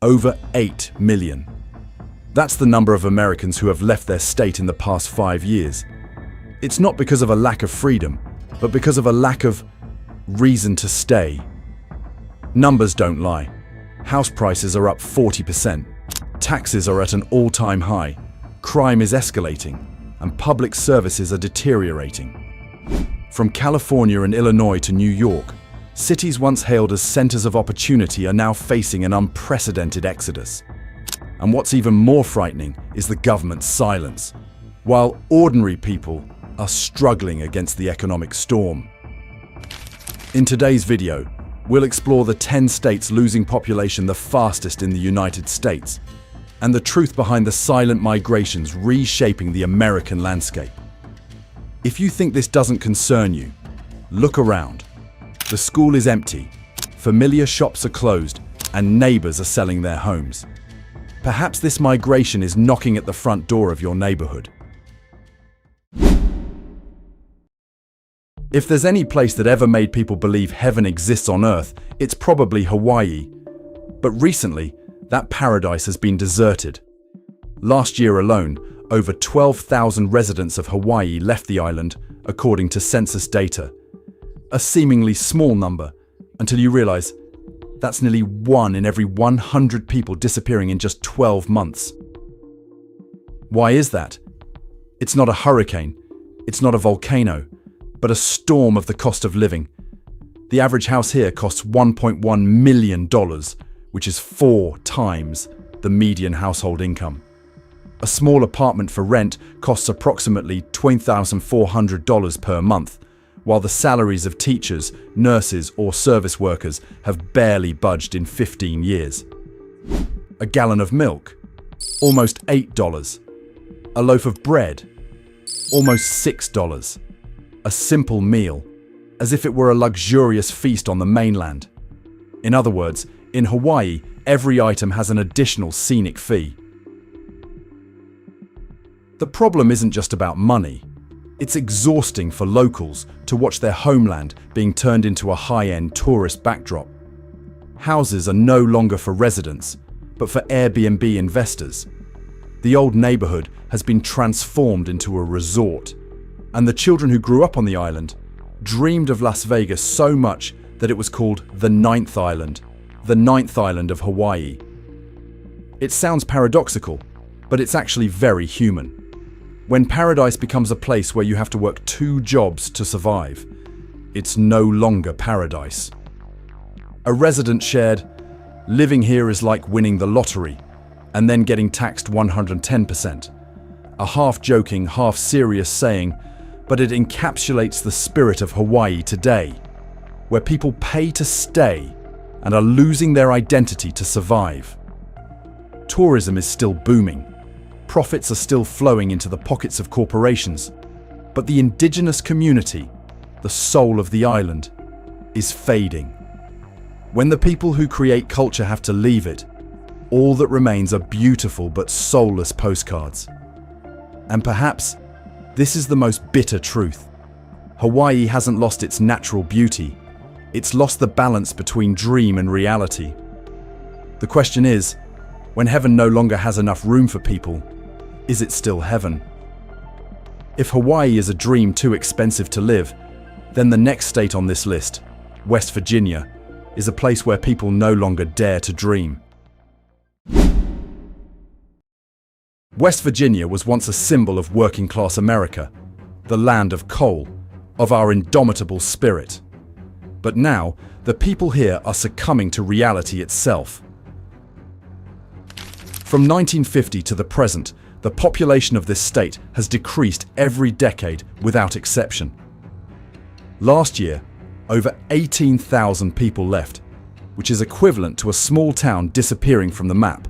Over 8 million. That's the number of Americans who have left their state in the past 5 years. It's not because of a lack of freedom, but because of a lack of reason to stay. Numbers don't lie. House prices are up 40%. Taxes are at an all-time high. Crime is escalating, and public services are deteriorating. From California and Illinois to New York, cities once hailed as centers of opportunity are now facing an unprecedented exodus. And what's even more frightening is the government's silence, while ordinary people are struggling against the economic storm. In today's video, we'll explore the 10 states losing population the fastest in the United States, and the truth behind the silent migrations reshaping the American landscape. If you think this doesn't concern you, look around. The school is empty, familiar shops are closed, and neighbors are selling their homes. Perhaps this migration is knocking at the front door of your neighborhood. If there's any place that ever made people believe heaven exists on earth, it's probably Hawaii. But recently, that paradise has been deserted. Last year alone, over 12,000 residents of Hawaii left the island, according to census data. A seemingly small number, until you realize that's nearly 1 in every 100 people disappearing in just 12 months. Why is that? It's not a hurricane, it's not a volcano, but a storm of the cost of living. The average house here costs $1.1 million, which is 4 times the median household income. A small apartment for rent costs approximately $20,400 per month, while the salaries of teachers, nurses, or service workers have barely budged in 15 years. A gallon of milk, almost $8. A loaf of bread, almost $6. A simple meal, as if it were a luxurious feast on the mainland. In other words, in Hawaii, every item has an additional scenic fee. The problem isn't just about money. It's exhausting for locals to watch their homeland being turned into a high-end tourist backdrop. Houses are no longer for residents, but for Airbnb investors. The old neighborhood has been transformed into a resort, and the children who grew up on the island dreamed of Las Vegas so much that it was called the Ninth Island of Hawaii. It sounds paradoxical, but it's actually very human. When paradise becomes a place where you have to work 2 jobs to survive, it's no longer paradise. A resident shared, "Living here is like winning the lottery and then getting taxed 110%. A half-joking, half-serious saying, but it encapsulates the spirit of Hawaii today, where people pay to stay and are losing their identity to survive. Tourism is still booming. Profits are still flowing into the pockets of corporations, but the indigenous community, the soul of the island, is fading. When the people who create culture have to leave it, all that remains are beautiful but soulless postcards. And perhaps this is the most bitter truth. Hawaii hasn't lost its natural beauty. It's lost the balance between dream and reality. The question is, when heaven no longer has enough room for people, is it still heaven? If Hawaii is a dream too expensive to live, then the next state on this list, West Virginia, is a place where people no longer dare to dream. West Virginia was once a symbol of working-class America, the land of coal, of our indomitable spirit. But now, the people here are succumbing to reality itself. From 1950 to the present, the population of this state has decreased every decade without exception. Last year, over 18,000 people left, which is equivalent to a small town disappearing from the map.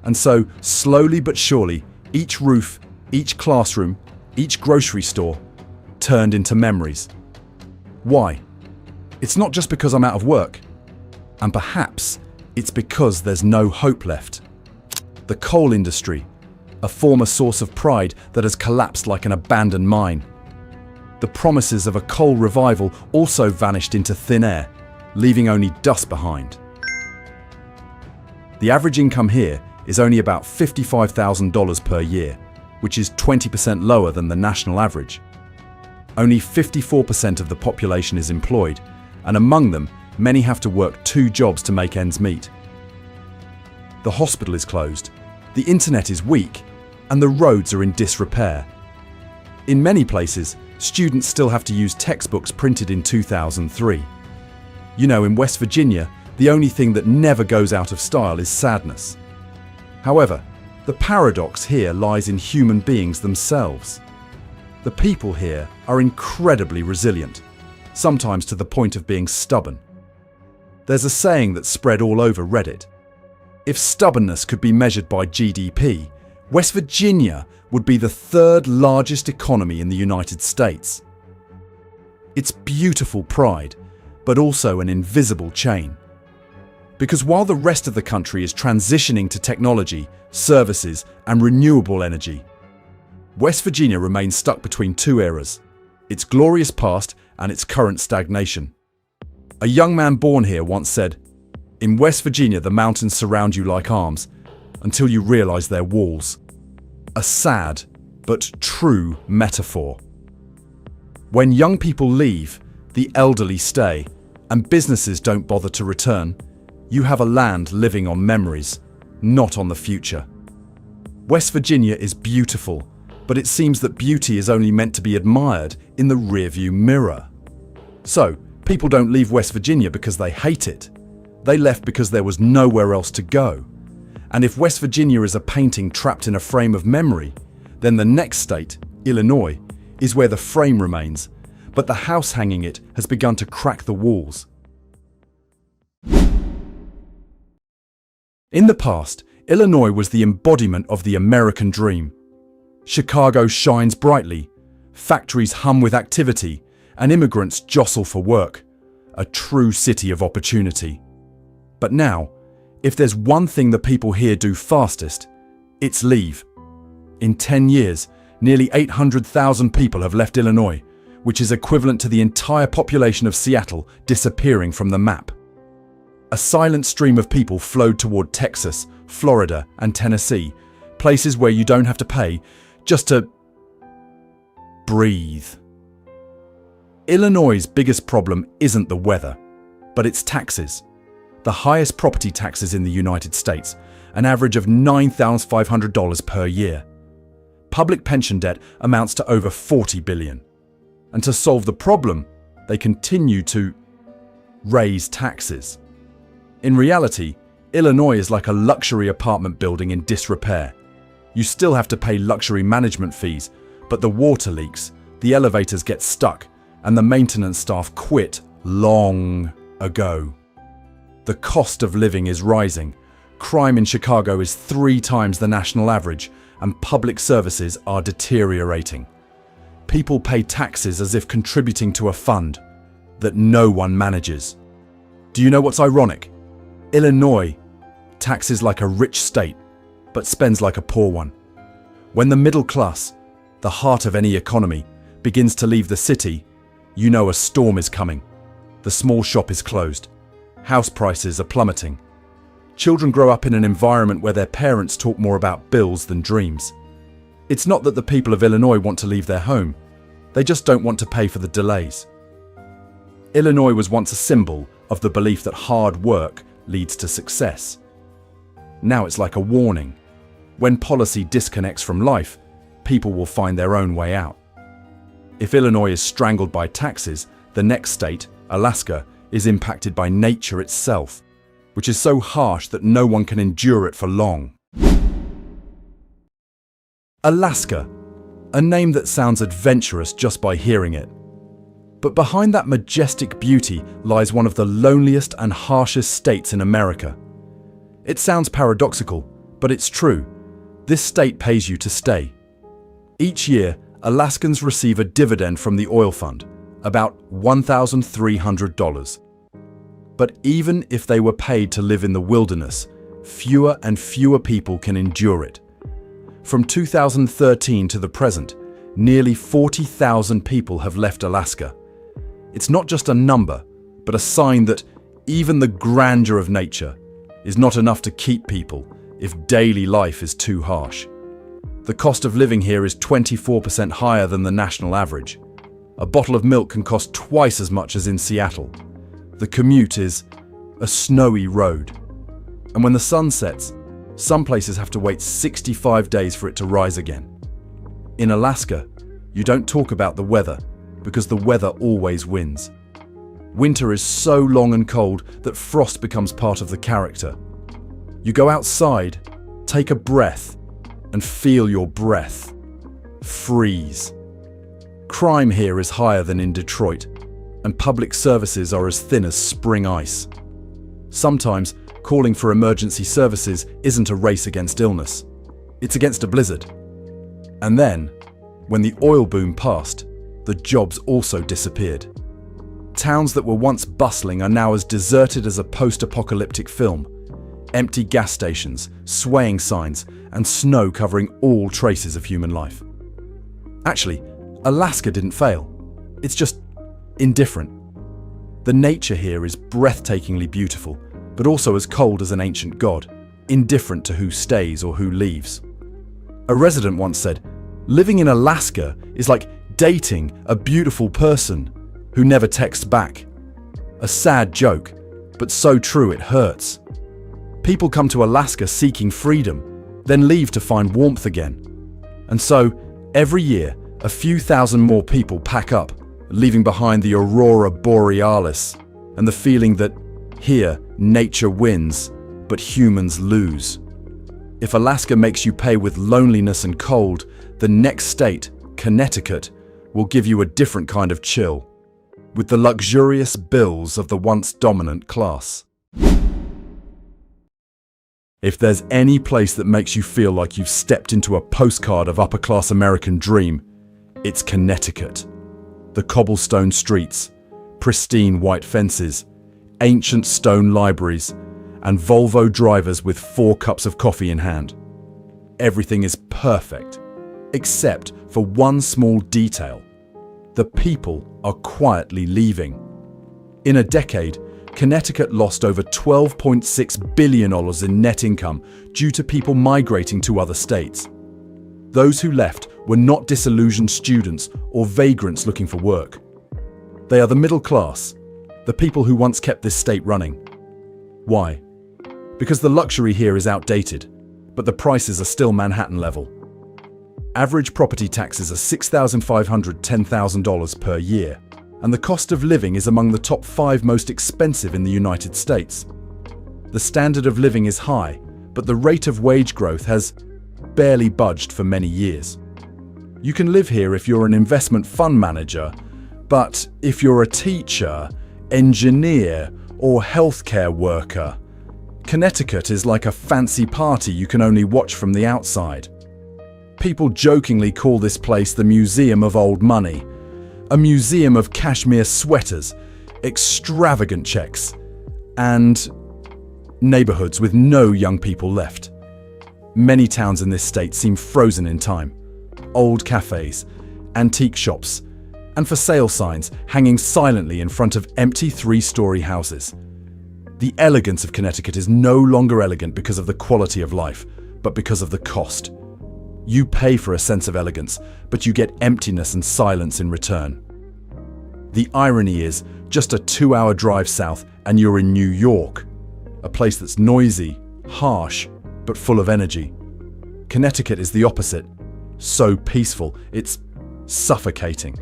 And so, slowly but surely, each roof, each classroom, each grocery store turned into memories. Why? It's not just because I'm out of work. And perhaps it's because there's no hope left. The coal industry, a former source of pride that has collapsed like an abandoned mine. The promises of a coal revival also vanished into thin air, leaving only dust behind. The average income here is only about $55,000 per year, which is 20% lower than the national average. Only 54% of the population is employed, and among them, many have to work 2 jobs to make ends meet. The hospital is closed, the internet is weak, and the roads are in disrepair. In many places, students still have to use textbooks printed in 2003. You know, in West Virginia, the only thing that never goes out of style is sadness. However, the paradox here lies in human beings themselves. The people here are incredibly resilient, sometimes to the point of being stubborn. There's a saying that's spread all over Reddit. If stubbornness could be measured by GDP, West Virginia would be the 3rd largest economy in the United States. It's beautiful pride, but also an invisible chain. Because while the rest of the country is transitioning to technology, services, and renewable energy, West Virginia remains stuck between 2 eras, its glorious past and its current stagnation. A young man born here once said, "In West Virginia, the mountains surround you like arms until you realize they're walls." A sad but true metaphor. When young people leave, the elderly stay, and businesses don't bother to return, you have a land living on memories, not on the future. West Virginia is beautiful, but it seems that beauty is only meant to be admired in the rearview mirror. So, people don't leave West Virginia because they hate it. They left because there was nowhere else to go. And if West Virginia is a painting trapped in a frame of memory, then the next state, Illinois, is where the frame remains, but the house hanging it has begun to crack the walls. In the past, Illinois was the embodiment of the American dream. Chicago shines brightly, factories hum with activity, and immigrants jostle for work. A true city of opportunity. But now, if there's one thing the people here do fastest, it's leave. In 10 years, nearly 800,000 people have left Illinois, which is equivalent to the entire population of Seattle disappearing from the map. A silent stream of people flowed toward Texas, Florida, and Tennessee, places where you don't have to pay just to breathe. Illinois' biggest problem isn't the weather, but its taxes. The highest property taxes in the United States, an average of $9,500 per year. Public pension debt amounts to over $40 billion. And to solve the problem, they continue to raise taxes. In reality, Illinois is like a luxury apartment building in disrepair. You still have to pay luxury management fees, but the water leaks, the elevators get stuck, and the maintenance staff quit long ago. The cost of living is rising. Crime in Chicago is 3 times the national average, and public services are deteriorating. People pay taxes as if contributing to a fund that no one manages. Do you know what's ironic? Illinois taxes like a rich state, but spends like a poor one. When the middle class, the heart of any economy, begins to leave the city, you know a storm is coming. The small shop is closed. House prices are plummeting. Children grow up in an environment where their parents talk more about bills than dreams. It's not that the people of Illinois want to leave their home. They just don't want to pay for the delays. Illinois was once a symbol of the belief that hard work leads to success. Now it's like a warning. When policy disconnects from life, people will find their own way out. If Illinois is strangled by taxes, the next state, Alaska, is impacted by nature itself, which is so harsh that no one can endure it for long. Alaska, a name that sounds adventurous just by hearing it. But behind that majestic beauty lies one of the loneliest and harshest states in America. It sounds paradoxical, but it's true. This state pays you to stay. Each year, Alaskans receive a dividend from the oil fund, about $1,300. But even if they were paid to live in the wilderness, fewer and fewer people can endure it. From 2013 to the present, nearly 40,000 people have left Alaska. It's not just a number, but a sign that even the grandeur of nature, is not enough to keep people if daily life is too harsh. The cost of living here is 24% higher than the national average. A bottle of milk can cost twice as much as in Seattle. The commute is a snowy road. And when the sun sets, some places have to wait 65 days for it to rise again. In Alaska, you don't talk about the weather because the weather always wins. Winter is so long and cold that frost becomes part of the character. You go outside, take a breath, and feel your breath. Freeze. Crime here is higher than in Detroit, and public services are as thin as spring ice. Sometimes, calling for emergency services isn't a race against illness. It's against a blizzard. And then, when the oil boom passed, the jobs also disappeared. Towns that were once bustling are now as deserted as a post-apocalyptic film. Empty gas stations, swaying signs, and snow covering all traces of human life. Actually, Alaska didn't fail. It's just indifferent. The nature here is breathtakingly beautiful, but also as cold as an ancient god, indifferent to who stays or who leaves. A resident once said, "Living in Alaska is like dating a beautiful person who never texts back." A sad joke, but so true it hurts. People come to Alaska seeking freedom, then leave to find warmth again. And so, every year, a few thousand more people pack up, leaving behind the aurora borealis and the feeling that here, nature wins, but humans lose. If Alaska makes you pay with loneliness and cold, the next state, Connecticut, will give you a different kind of chill, with the luxurious bills of the once dominant class. If there's any place that makes you feel like you've stepped into a postcard of upper-class American dream, it's Connecticut. The cobblestone streets, pristine white fences, ancient stone libraries, and Volvo drivers with 4 cups of coffee in hand. Everything is perfect, except for one small detail. The people are quietly leaving. In a decade, Connecticut lost over $12.6 billion in net income due to people migrating to other states. Those who left were not disillusioned students or vagrants looking for work. They are the middle class, the people who once kept this state running. Why? Because the luxury here is outdated, but the prices are still Manhattan level. Average property taxes are $6,500 to $10,000 per year, and the cost of living is among the top 5 most expensive in the United States. The standard of living is high, but the rate of wage growth has barely budged for many years. You can live here if you're an investment fund manager, but if you're a teacher, engineer, or healthcare worker, Connecticut is like a fancy party you can only watch from the outside. People jokingly call this place the Museum of Old Money, a museum of cashmere sweaters, extravagant checks, and neighborhoods with no young people left. Many towns in this state seem frozen in time. Old cafes, antique shops, and for sale signs hanging silently in front of empty 3-story houses. The elegance of Connecticut is no longer elegant because of the quality of life, but because of the cost. You pay for a sense of elegance, but you get emptiness and silence in return. The irony is, just a 2-hour drive south and you're in New York, a place that's noisy, harsh, but full of energy. Connecticut is the opposite. So peaceful, it's suffocating.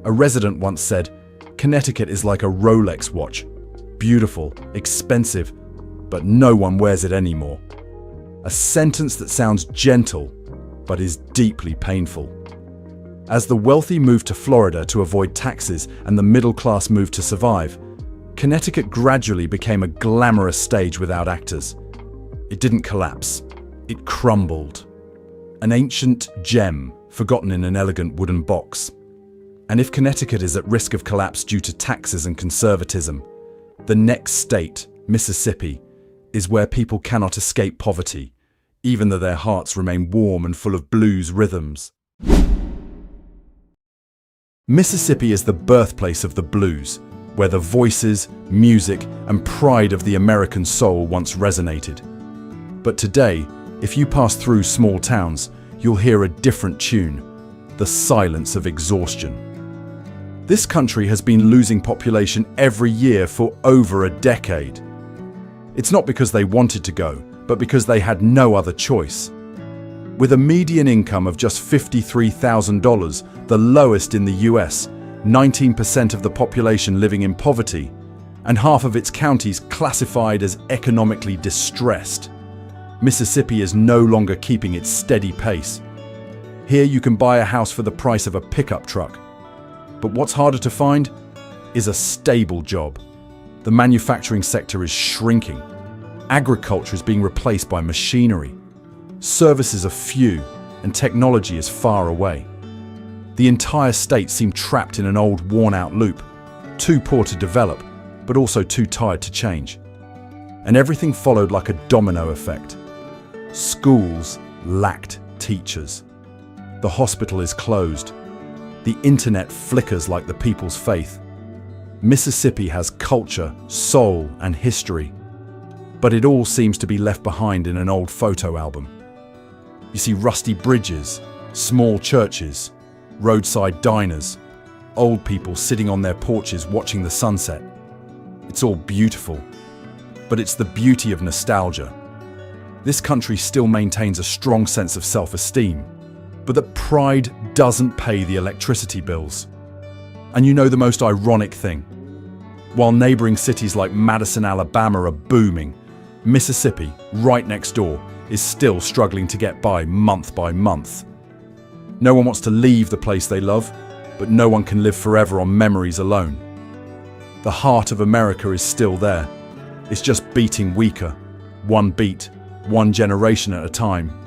A resident once said, "Connecticut is like a Rolex watch. Beautiful, expensive, but no one wears it anymore." A sentence that sounds gentle, but is deeply painful. As the wealthy moved to Florida to avoid taxes and the middle class moved to survive, Connecticut gradually became a glamorous stage without actors. It didn't collapse. It crumbled. An ancient gem forgotten in an elegant wooden box. And if Connecticut is at risk of collapse due to taxes and conservatism, the next state, Mississippi, is where people cannot escape poverty, even though their hearts remain warm and full of blues rhythms. Mississippi is the birthplace of the blues, where the voices, music, and pride of the American soul once resonated. But today, if you pass through small towns, you'll hear a different tune, the silence of exhaustion. This country has been losing population every year for over a decade. It's not because they wanted to go, but because they had no other choice. With a median income of just $53,000, the lowest in the US, 19% of the population living in poverty, and half of its counties classified as economically distressed, Mississippi is no longer keeping its steady pace. Here you can buy a house for the price of a pickup truck. But what's harder to find is a stable job. The manufacturing sector is shrinking. Agriculture is being replaced by machinery. Services are few, and technology is far away. The entire state seemed trapped in an old, worn-out loop, too poor to develop, but also too tired to change. And everything followed like a domino effect. Schools lacked teachers. The hospital is closed. The internet flickers like the people's faith. Mississippi has culture, soul, and history, but it all seems to be left behind in an old photo album. You see rusty bridges, small churches, roadside diners, old people sitting on their porches watching the sunset. It's all beautiful, but it's the beauty of nostalgia. This country still maintains a strong sense of self-esteem, but that pride doesn't pay the electricity bills. And you know the most ironic thing? While neighboring cities like Madison, Alabama are booming, Mississippi, right next door, is still struggling to get by month by month. No one wants to leave the place they love, but no one can live forever on memories alone. The heart of America is still there. It's just beating weaker, one beat, one generation at a time.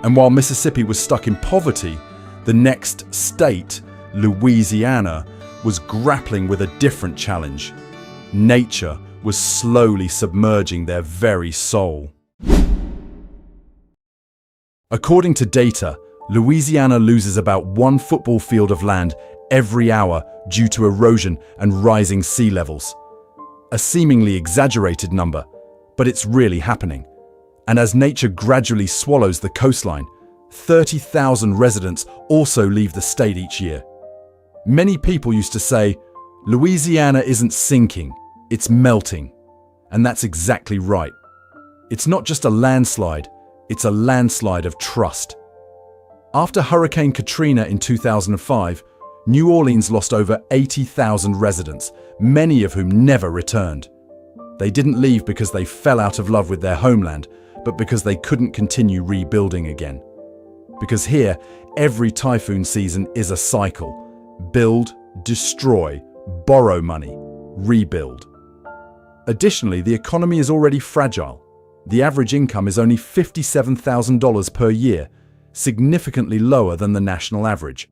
And while Mississippi was stuck in poverty, the next state, Louisiana, was grappling with a different challenge. Nature was slowly submerging their very soul. According to data, Louisiana loses about 1 football field of land every hour due to erosion and rising sea levels. A seemingly exaggerated number, but it's really happening. And as nature gradually swallows the coastline, 30,000 residents also leave the state each year. Many people used to say, Louisiana isn't sinking, it's melting. And that's exactly right. It's not just a landslide, it's a landslide of trust. After Hurricane Katrina in 2005, New Orleans lost over 80,000 residents, many of whom never returned. They didn't leave because they fell out of love with their homeland, but because they couldn't continue rebuilding again. Because here, every typhoon season is a cycle. Build, destroy, borrow money, rebuild. Additionally, the economy is already fragile. The average income is only $57,000 per year, significantly lower than the national average.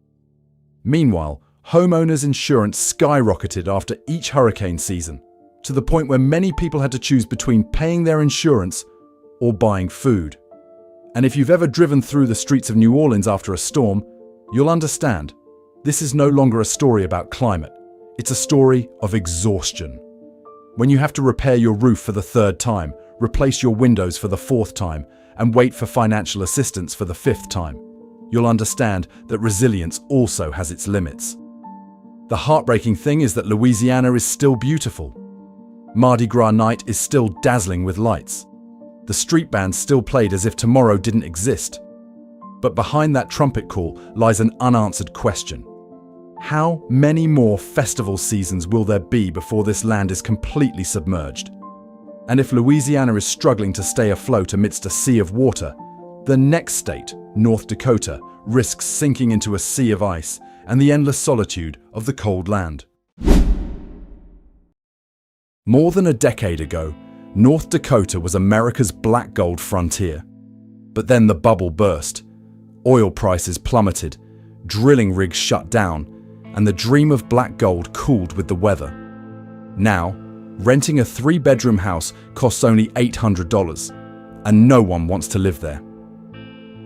Meanwhile, homeowners' insurance skyrocketed after each hurricane season, to the point where many people had to choose between paying their insurance or buying food. And if you've ever driven through the streets of New Orleans after a storm, you'll understand. This is no longer a story about climate. It's a story of exhaustion. When you have to repair your roof for the 3rd time, replace your windows for the 4th time, and wait for financial assistance for the 5th time, you'll understand that resilience also has its limits. The heartbreaking thing is that Louisiana is still beautiful. Mardi Gras night is still dazzling with lights. The street band still played as if tomorrow didn't exist. But behind that trumpet call lies an unanswered question. How many more festival seasons will there be before this land is completely submerged? And if Louisiana is struggling to stay afloat amidst a sea of water, the next state, North Dakota, risks sinking into a sea of ice and the endless solitude of the cold land. More than a decade ago, North Dakota was America's black gold frontier. But then the bubble burst. Oil prices plummeted, drilling rigs shut down, and the dream of black gold cooled with the weather. Now, renting a 3-bedroom house costs only $800, and no one wants to live there.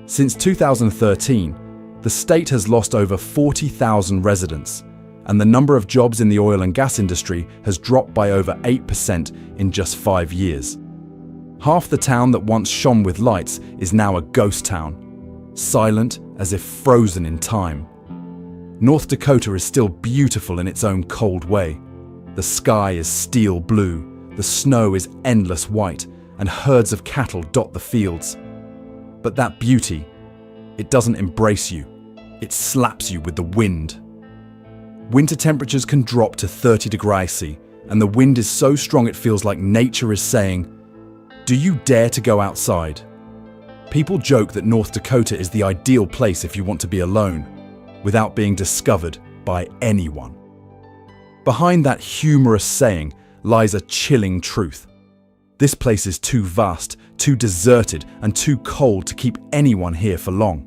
Since 2013, the state has lost over 40,000 residents, and the number of jobs in the oil and gas industry has dropped by over 8% in just 5 years. Half the town that once shone with lights is now a ghost town, silent as if frozen in time. North Dakota is still beautiful in its own cold way. The sky is steel blue, the snow is endless white, and herds of cattle dot the fields. But that beauty, it doesn't embrace you, it slaps you with the wind. Winter temperatures can drop to 30 degrees C, and the wind is so strong it feels like nature is saying, "Do you dare to go outside?" People joke that North Dakota is the ideal place if you want to be alone, without being discovered by anyone. Behind that humorous saying lies a chilling truth. This place is too vast, too deserted, and too cold to keep anyone here for long.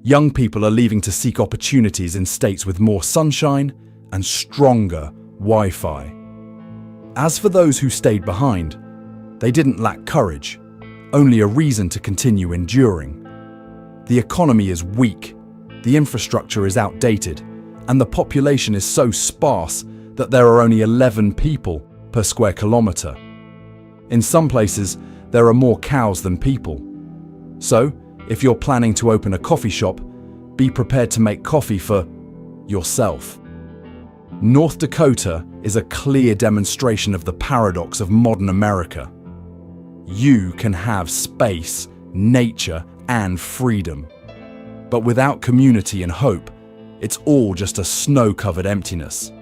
Young people are leaving to seek opportunities in states with more sunshine and stronger Wi-Fi. As for those who stayed behind, they didn't lack courage, only a reason to continue enduring. The economy is weak, the infrastructure is outdated, and the population is so sparse that there are only 11 people per square kilometre. In some places, there are more cows than people. So, if you're planning to open a coffee shop, be prepared to make coffee for yourself. North Dakota is a clear demonstration of the paradox of modern America. You can have space, nature, and freedom. But without community and hope, it's all just a snow-covered emptiness.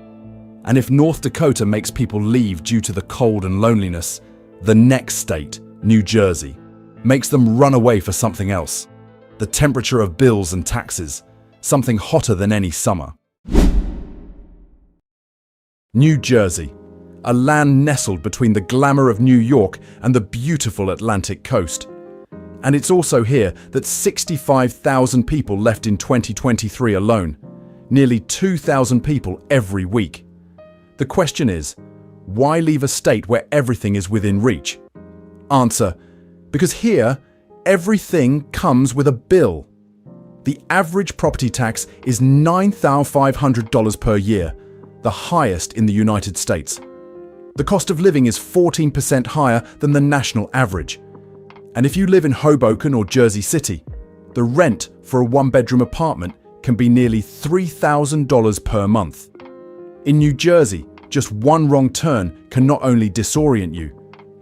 And if North Dakota makes people leave due to the cold and loneliness, the next state, New Jersey, makes them run away for something else. The temperature of bills and taxes, something hotter than any summer. New Jersey, a land nestled between the glamour of New York and the beautiful Atlantic coast. And it's also here that 65,000 people left in 2023 alone, nearly 2,000 people every week. The question is, why leave a state where everything is within reach? Answer: because here, everything comes with a bill. The average property tax is $9,500 per year, the highest in the United States. The cost of living is 14% higher than the national average. And if you live in Hoboken or Jersey City, the rent for a one-bedroom apartment can be nearly $3,000 per month. In New Jersey, just one wrong turn can not only disorient you,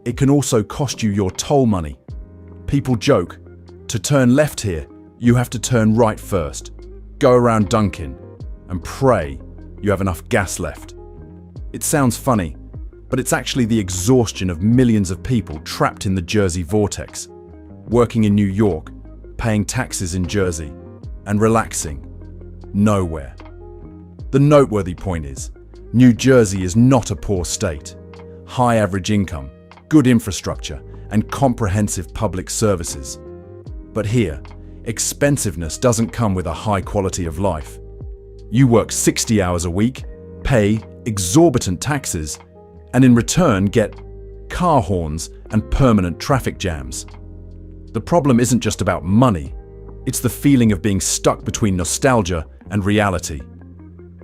it can also cost you your toll money. People joke, to turn left here, you have to turn right first, go around Dunkin', and pray you have enough gas left. It sounds funny, but it's actually the exhaustion of millions of people trapped in the Jersey vortex, working in New York, paying taxes in Jersey, and relaxing nowhere. The noteworthy point is, New Jersey is not a poor state. High average income, good infrastructure, and comprehensive public services. But here, expensiveness doesn't come with a high quality of life. You work 60 hours a week, pay exorbitant taxes, and in return get car horns and permanent traffic jams. The problem isn't just about money, it's the feeling of being stuck between nostalgia and reality.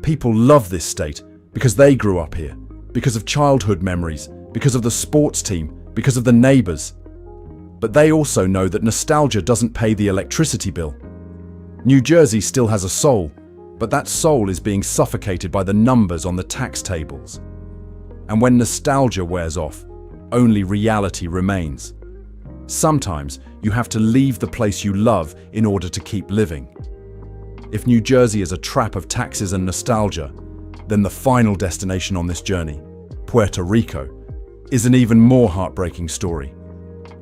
People love this state because they grew up here, because of childhood memories, because of the sports team, because of the neighbors. But they also know that nostalgia doesn't pay the electricity bill. New Jersey still has a soul, but that soul is being suffocated by the numbers on the tax tables. And when nostalgia wears off, only reality remains. Sometimes you have to leave the place you love in order to keep living. If New Jersey is a trap of taxes and nostalgia, then the final destination on this journey, Puerto Rico, is an even more heartbreaking story.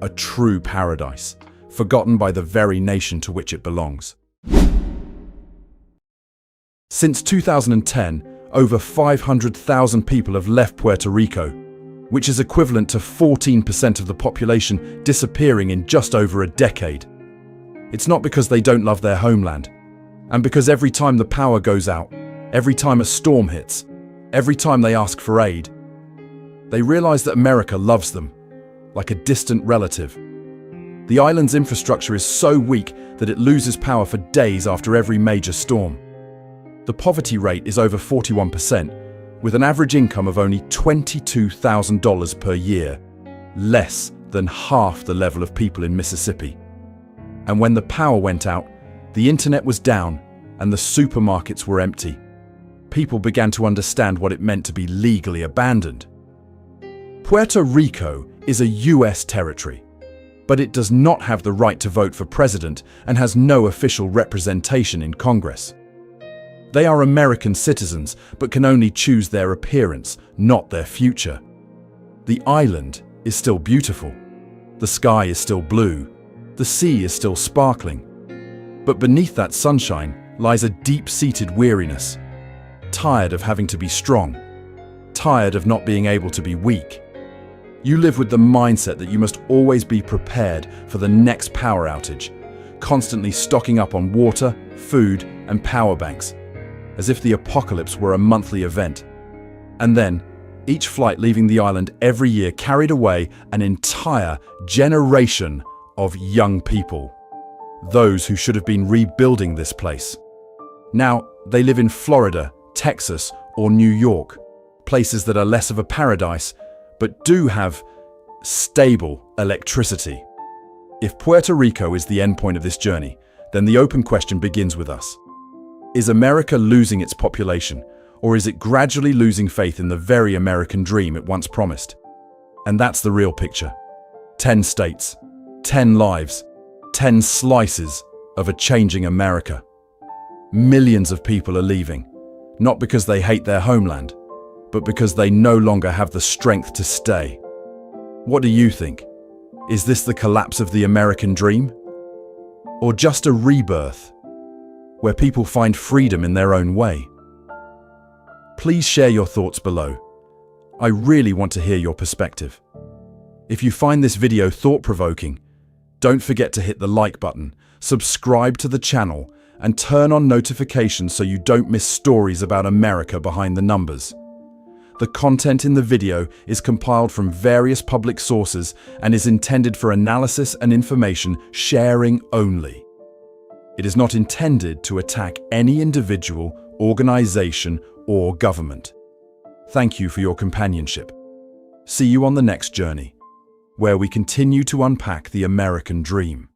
A true paradise, forgotten by the very nation to which it belongs. Since 2010, over 500,000 people have left Puerto Rico, which is equivalent to 14% of the population disappearing in just over a decade. It's not because they don't love their homeland, and because every time the power goes out, every time a storm hits, every time they ask for aid, they realize that America loves them, like a distant relative. The island's infrastructure is so weak that it loses power for days after every major storm. The poverty rate is over 41%, with an average income of only $22,000 per year, less than half the level of people in Mississippi. And when the power went out, the internet was down and the supermarkets were empty. People began to understand what it meant to be legally abandoned. Puerto Rico is a US territory, but it does not have the right to vote for president and has no official representation in Congress. They are American citizens, but can only choose their appearance, not their future. The island is still beautiful. The sky is still blue. The sea is still sparkling. But beneath that sunshine lies a deep-seated weariness. Tired of having to be strong. Tired of not being able to be weak. You live with the mindset that you must always be prepared for the next power outage, constantly stocking up on water, food, and power banks, as if the apocalypse were a monthly event. And then, each flight leaving the island every year carried away an entire generation of young people. Those who should have been rebuilding this place. Now, they live in Florida, Texas, or New York, places that are less of a paradise, but do have stable electricity. If Puerto Rico is the endpoint of this journey, then the open question begins with us. Is America losing its population, or is it gradually losing faith in the very American dream it once promised? And that's the real picture. 10 states, 10 lives, 10 slices of a changing America. Millions of people are leaving, not because they hate their homeland, but because they no longer have the strength to stay. What do you think? Is this the collapse of the American dream? Or just a rebirth, where people find freedom in their own way? Please share your thoughts below. I really want to hear your perspective. If you find this video thought-provoking, don't forget to hit the like button, subscribe to the channel, and turn on notifications so you don't miss stories about America behind the numbers. The content in the video is compiled from various public sources and is intended for analysis and information sharing only. It is not intended to attack any individual, organization, or government. Thank you for your companionship. See you on the next journey, where we continue to unpack the American dream.